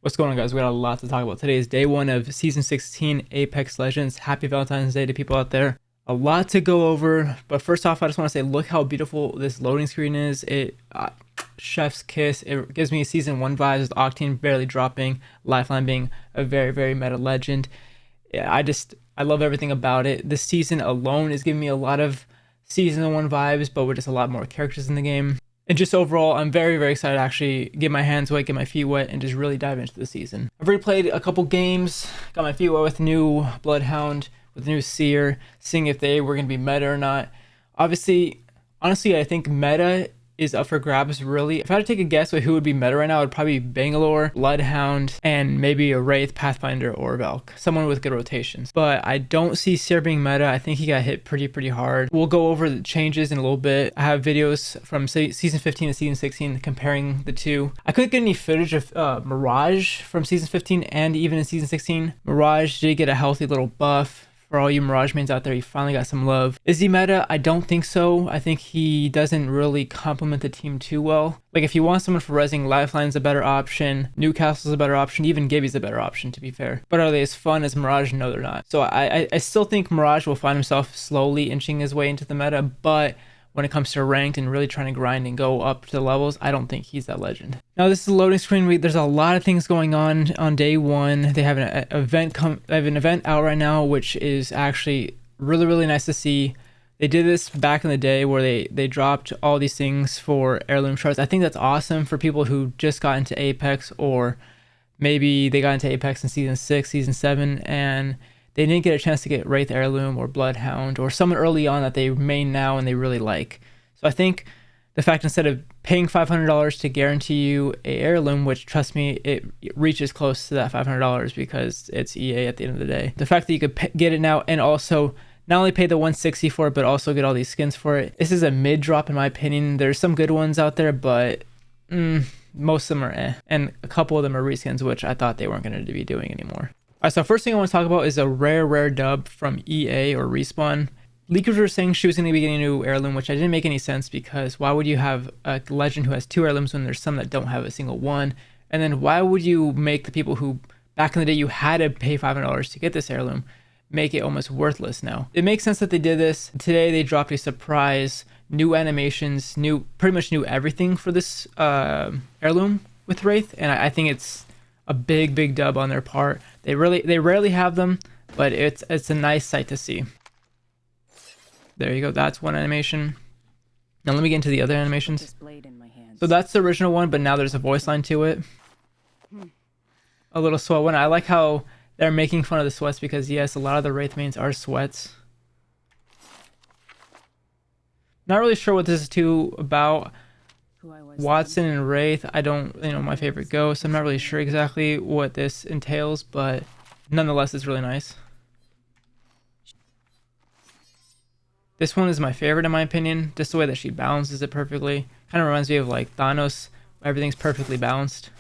What's going on, guys? We got a lot to talk about. Today is day one of season 16 Apex Legends. Happy Valentine's Day to people out there. A lot to go over, but first off, I just want to say, look how beautiful this loading screen is. Chef's kiss. It gives me season 1 vibes with Octane barely dropping, Lifeline being a very meta legend. Yeah, I love everything about it. This season alone is giving me a lot of season 1 vibes, but with just a lot more characters in the game. And just overall, I'm very excited to actually get my hands wet, get my feet wet, and just really dive into the season. I've already played a couple games, got my feet wet with new Bloodhound, with new Seer, seeing if they were going to be meta or not. Honestly, I think meta is up for grabs, really. If I had to take a guess with who would be meta right now, it would probably be Bangalore, Bloodhound, and maybe a Wraith, Pathfinder, or Valk. Someone with good rotations. But I don't see Seer being meta. I think he got hit pretty hard. We'll go over the changes in a little bit. I have videos from season 15 to season 16 comparing the two. I couldn't get any footage of Mirage from season 15 and even in season 16. Mirage did get a healthy little buff. For all you Mirage mains out there, he finally got some love. Is he meta? I don't think so. I think he doesn't really complement the team too well. Like, if you want someone for rezzing, Lifeline's a better option, Newcastle's a better option, even Gibby's a better option, to be fair. But are they as fun as Mirage? No, they're not. So I still think Mirage will find himself slowly inching his way into the meta, but when it comes to ranked and really trying to grind and go up to the levels, I don't think he's that legend. Now, this is a loading screen. There's a lot of things going on day one. They have an event out right now, which is actually really nice to see. They did this back in the day where they dropped all these things for heirloom shards. I think that's awesome for people who just got into Apex, or maybe they got into Apex in season 6, season 7, and they didn't get a chance to get Wraith Heirloom or Bloodhound or someone early on that they main now and they really like. So I think the fact, instead of paying $500 to guarantee you a heirloom, which, trust me, it reaches close to that $500 because it's EA at the end of the day. The fact that you could get it now and also not only pay the $160 for it, but also get all these skins for it. This is a mid drop in my opinion. There's some good ones out there, but most of them are eh. And a couple of them are reskins, which I thought they weren't going to be doing anymore. Alright, so first thing I want to talk about is a rare dub from EA or Respawn. Leakers were saying she was going to be getting a new heirloom, which I didn't make any sense, because why would you have a legend who has 2 heirlooms when there's some that don't have a single one? And then why would you make the people who back in the day you had to pay $500 to get this heirloom make it almost worthless now? It makes sense that they did this. Today they dropped a surprise, new animations, pretty much new everything for this heirloom with Wraith, and I think it's a big dub on their part. They rarely have them, but it's a nice sight to see. There you go. That's one animation. Now let me get into the other animations. So that's the original one, but now there's a voice line to it. A little sweat one. I like how they're making fun of the sweats, because yes, a lot of the Wraith mains are sweats. Not really sure what this is too about. Watson and Wraith, I don't, my favorite ghost. I'm not really sure exactly what this entails, but nonetheless, it's really nice. This one is my favorite in my opinion, just the way that she balances it perfectly. Kind of reminds me of like Thanos, everything's perfectly balanced.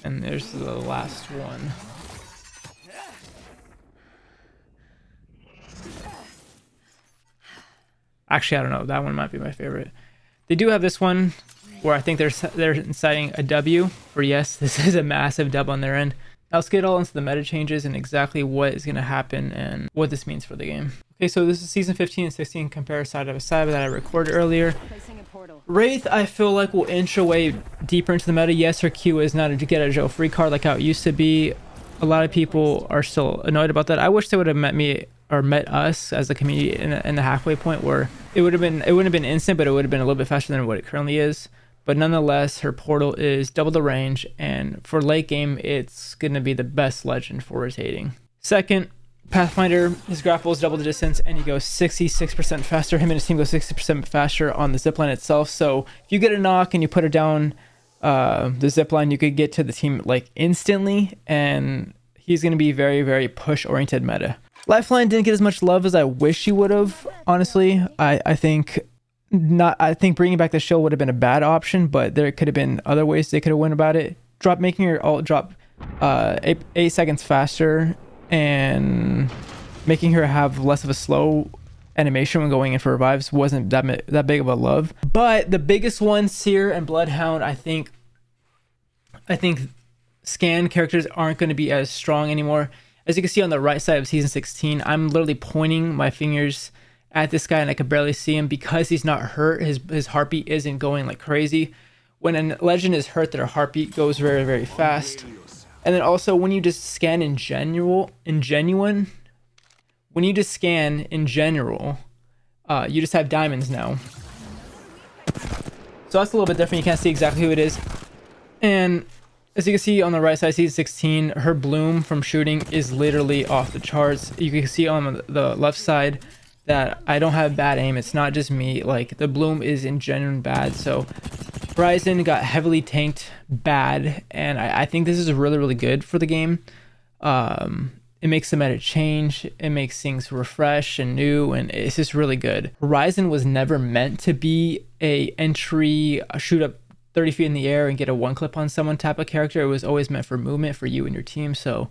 And there's the last one. Actually, I don't know. That one might be my favorite. They do have this one where I think they're inciting a W for yes, this is a massive dub on their end. Now let's get all into the meta changes and exactly what is going to happen and what this means for the game. Okay, so this is season 15 and 16 compare side by side that I recorded earlier. Wraith, I feel like, will inch away deeper into the meta. Yes, her Q is not a get a Joe free card like how it used to be. A lot of people are still annoyed about that. I wish they would have met me or met us as a community in the halfway point where it wouldn't have been instant, but it would have been a little bit faster than what it currently is. But nonetheless, her portal is double the range, and for late game, it's going to be the best legend for rotating. Second, Pathfinder, his grapple is double the distance, and he goes 66% faster. Him and his team go 60% faster on the zipline itself. So if you get a knock and you put her down the zipline, you could get to the team like instantly, and he's going to be very push-oriented meta. Lifeline didn't get as much love as I wish he would have, honestly. I think bringing back the shield would have been a bad option, but there could have been other ways they could have went about it. Making your ult drop 8 seconds faster and making her have less of a slow animation when going in for revives wasn't that big of a love. But the biggest one, Seer and Bloodhound, I think scan characters aren't going to be as strong anymore. As you can see on the right side of season 16, I'm literally pointing my fingers at this guy and I can barely see him because he's not hurt. His heartbeat isn't going like crazy. When a legend is hurt, their heartbeat goes very, very fast. And then also when you just scan in general, you just have diamonds now. So that's a little bit different. You can't see exactly who it is. And as you can see on the right side, season 16, her bloom from shooting is literally off the charts. You can see on the left side that I don't have bad aim. It's not just me. Like, the bloom is in genuine bad. So Horizon got heavily tanked bad, and I think this is really, really good for the game. It makes the meta change. It makes things refresh and new, and it's just really good. Horizon was never meant to be a shoot up 30 feet in the air and get a one clip on someone type of character. It was always meant for movement for you and your team. So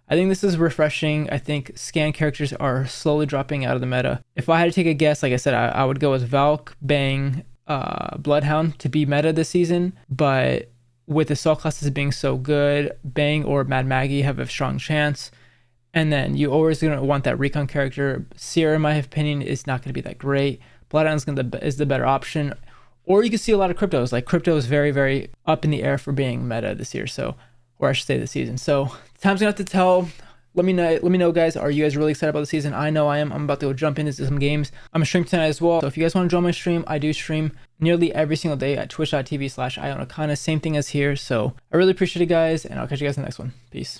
I think this is refreshing. I think scan characters are slowly dropping out of the meta. If I had to take a guess, like I said, I would go with Valk, Bang, Bloodhound to be meta this season. But with the assault classes being so good, Bang or Mad Maggie have a strong chance. And then you always gonna want that recon character. Seer, in my opinion, is not gonna be that great. Bloodhound is the better option. Or you can see a lot of cryptos. Like, crypto is very, very up in the air for being meta this year. So, or I should say this season. So time's gonna have to tell. Let me know, guys. Are you guys really excited about the season? I know I am. I'm about to go jump into some games. I'm gonna stream tonight as well. So if you guys want to join my stream, I do stream nearly every single day at twitch.tv/ionakana. Same thing as here. So I really appreciate it, guys, and I'll catch you guys in the next one. Peace.